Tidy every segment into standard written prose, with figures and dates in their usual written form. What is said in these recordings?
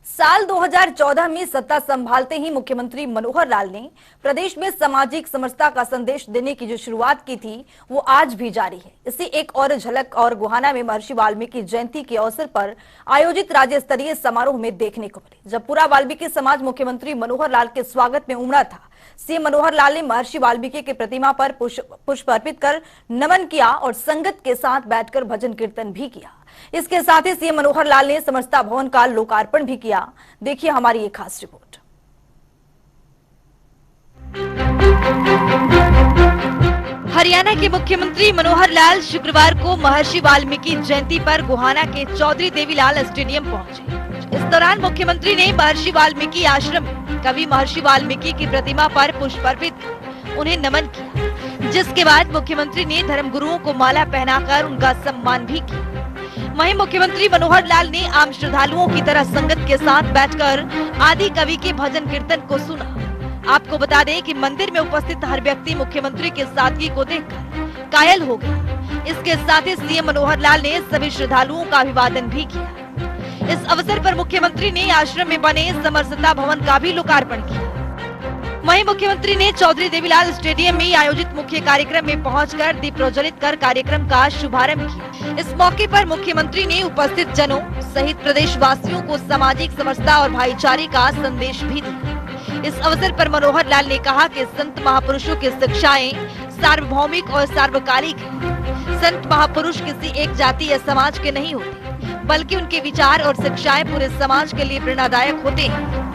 साल 2014 में सत्ता संभालते ही मुख्यमंत्री मनोहर लाल ने प्रदेश में सामाजिक समरसता का संदेश देने की जो शुरुआत की थी वो आज भी जारी है। इसी एक और झलक और गोहाना में महर्षि वाल्मीकि जयंती के अवसर पर आयोजित राज्य स्तरीय समारोह में देखने को मिले। जब पूरा वाल्मीकि समाज मुख्यमंत्री मनोहर लाल के स्वागत में उमड़ा था, सीएम मनोहर लाल ने महर्षि वाल्मीकि की प्रतिमा पर पुष्प अर्पित कर नमन किया और संगत के साथ बैठकर भजन कीर्तन भी किया। इसके साथ ही सीएम मनोहर लाल ने समरसता भवन का लोकार्पण भी किया। देखिए हमारी एक खास रिपोर्ट। हरियाणा के मुख्यमंत्री मनोहर लाल शुक्रवार को महर्षि वाल्मीकि जयंती पर गोहाना के चौधरी देवीलाल स्टेडियम पहुंचे। इस दौरान मुख्यमंत्री ने महर्षि वाल्मीकि आश्रम में कवि महर्षि वाल्मीकि की प्रतिमा पर पुष्प अर्पित कर उन्हें नमन किया, जिसके बाद मुख्यमंत्री ने धर्मगुरुओं को माला पहनाकर उनका सम्मान भी किया। वहीं मुख्यमंत्री मनोहर लाल ने आम श्रद्धालुओं की तरह संगत के साथ बैठकर आदि कवि के भजन कीर्तन को सुना। आपको बता दें कि मंदिर में उपस्थित हर व्यक्ति मुख्यमंत्री के सादगी को देखकर कायल हो गया। इसके साथ ही सीएम मनोहर लाल ने सभी श्रद्धालुओं का अभिवादन भी किया। इस अवसर पर मुख्यमंत्री ने आश्रम में बने समरसता भवन का भी लोकार्पण किया। वहीं मुख्यमंत्री ने चौधरी देवीलाल स्टेडियम में आयोजित मुख्य कार्यक्रम में पहुंचकर दीप प्रज्वलित कर कार्यक्रम का शुभारंभ किया। इस मौके पर मुख्यमंत्री ने उपस्थित जनों सहित प्रदेशवासियों को सामाजिक समरसता और भाईचारे का संदेश भी दिया। इस अवसर पर मनोहर लाल ने कहा कि संत महापुरुषों की शिक्षाएं सार्वभौमिक और सार्वकालिक हैं। संत महापुरुष किसी एक जाति या समाज के नहीं होते, बल्कि उनके विचार और शिक्षाएं पूरे समाज के लिए प्रेरणादायक होते हैं।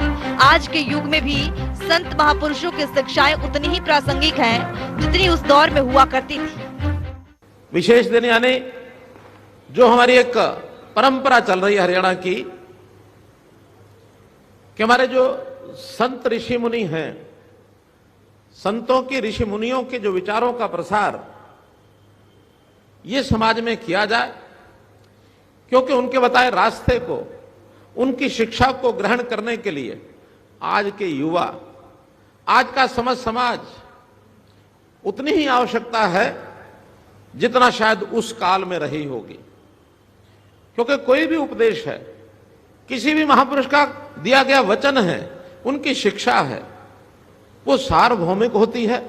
आज के युग में भी संत महापुरुषों की शिक्षाएं उतनी ही प्रासंगिक हैं जितनी उस दौर में हुआ करती थी। विशेष दिन यानी जो हमारी एक परंपरा चल रही है हरियाणा की कि हमारे जो संत ऋषि मुनि हैं, संतों की ऋषि मुनियों के जो विचारों का प्रसार ये समाज में किया जाए, क्योंकि उनके बताए रास्ते को, उनकी शिक्षा को ग्रहण करने के लिए आज के युवा, आज का समाज उतनी ही आवश्यकता है जितना शायद उस काल में रही होगी। क्योंकि कोई भी उपदेश है, किसी भी महापुरुष का दिया गया वचन है, उनकी शिक्षा है, वो सार्वभौमिक होती है,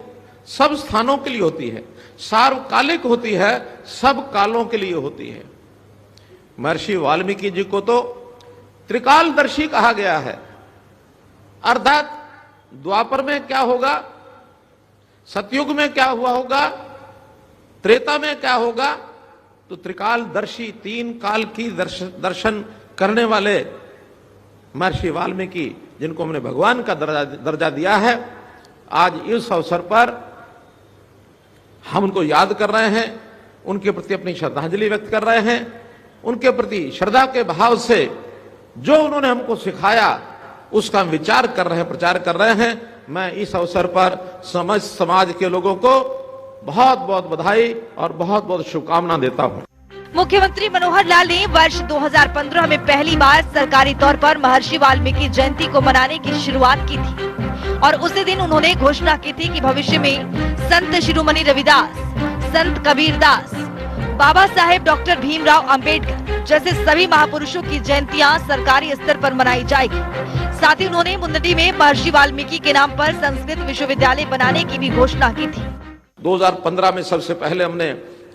सब स्थानों के लिए होती है, सार्वकालिक होती है, सब कालों के लिए होती है। महर्षि वाल्मीकि जी को तो त्रिकालदर्शी कहा गया है, अर्थात द्वापर में क्या होगा, सतयुग में क्या हुआ होगा, त्रेता में क्या होगा, तो त्रिकालदर्शी, तीन काल की दर्शन करने वाले महर्षि वाल्मीकि, जिनको हमने भगवान का दर्जा दिया है, आज इस अवसर पर हम उनको याद कर रहे हैं, उनके प्रति अपनी श्रद्धांजलि व्यक्त कर रहे हैं, उनके प्रति श्रद्धा के भाव से जो उन्होंने हमको सिखाया उसका हम विचार कर रहे हैं, प्रचार कर रहे हैं। मैं इस अवसर पर समस्त समाज के लोगों को बहुत बहुत बधाई और बहुत बहुत शुभकामना देता हूं। मुख्यमंत्री मनोहर लाल ने वर्ष 2015 में पहली बार सरकारी तौर पर महर्षि वाल्मीकि जयंती को मनाने की शुरुआत की थी और उसी दिन उन्होंने घोषणा की थी कि भविष्य में संत शिरोमणि रविदास, संत कबीरदास, बाबा साहेब डॉक्टर भीमराव अंबेडकर जैसे सभी महापुरुषों की जयंतियां सरकारी स्तर पर मनाई जाएगी। साथ ही उन्होंने मुंदडी में महर्षि वाल्मीकि के नाम पर संस्कृत विश्वविद्यालय बनाने की भी घोषणा की थी। 2015 में सबसे पहले हमने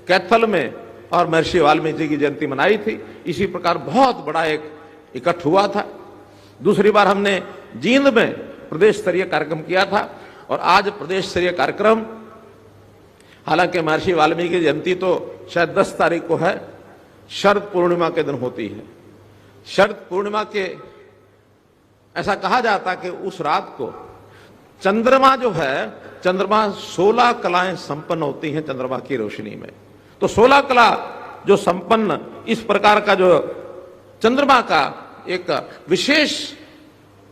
कैथल में और महर्षि वाल्मीकि की जयंती मनाई थी। इसी प्रकार बहुत बड़ा एक इकट्ठ हुआ था। दूसरी बार हमने जींद में प्रदेश स्तरीय कार्यक्रम किया था और आज प्रदेश स्तरीय कार्यक्रम, हालांकि महर्षि वाल्मीकि जयंती तो शायद 10 तारीख को है, शरद पूर्णिमा के दिन होती है। शरद पूर्णिमा के ऐसा कहा जाता कि उस रात को चंद्रमा जो है, चंद्रमा 16 कलाएं संपन्न होती हैं चंद्रमा की रोशनी में। तो 16 कला जो संपन्न इस प्रकार का जो चंद्रमा का एक विशेष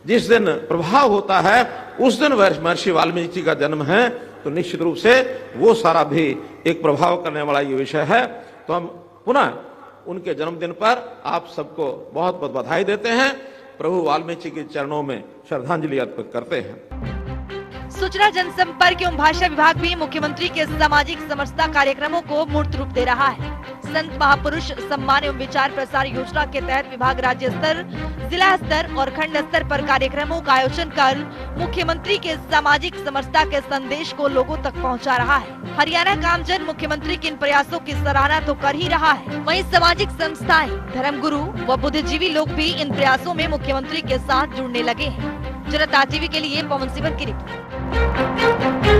जिस दिन प्रभाव होता है, उस दिन महर्षि वाल्मीकि का जन्म है, तो निश्चित रूप से वो सारा भी एक प्रभाव करने वाला ये विषय है। तो हम पुनः उनके जन्मदिन पर आप सबको बहुत बहुत बधाई देते हैं, प्रभु वाल्मीकि के चरणों में श्रद्धांजलि अर्पित करते हैं। सूचना जनसंपर्क एवं भाषा विभाग भी मुख्यमंत्री के सामाजिक समरसता कार्यक्रमों को मूर्त रूप दे रहा है। संत महापुरुष सम्मान एवं विचार प्रसार योजना के तहत विभाग राज्य स्तर, जिला स्तर और खंड स्तर पर कार्यक्रमों का आयोजन कर मुख्यमंत्री के सामाजिक समरसता के संदेश को लोगों तक पहुंचा रहा है। हरियाणा का आमजन मुख्यमंत्री के इन प्रयासों की सराहना तो कर ही रहा है, वहीं सामाजिक संस्थाएं, धर्मगुरु व बुद्धिजीवी लोग भी इन प्रयासों में मुख्यमंत्री के साथ जुड़ने लगे हैं। जनता टीवी के लिए पवन सिवन की रिपोर्ट।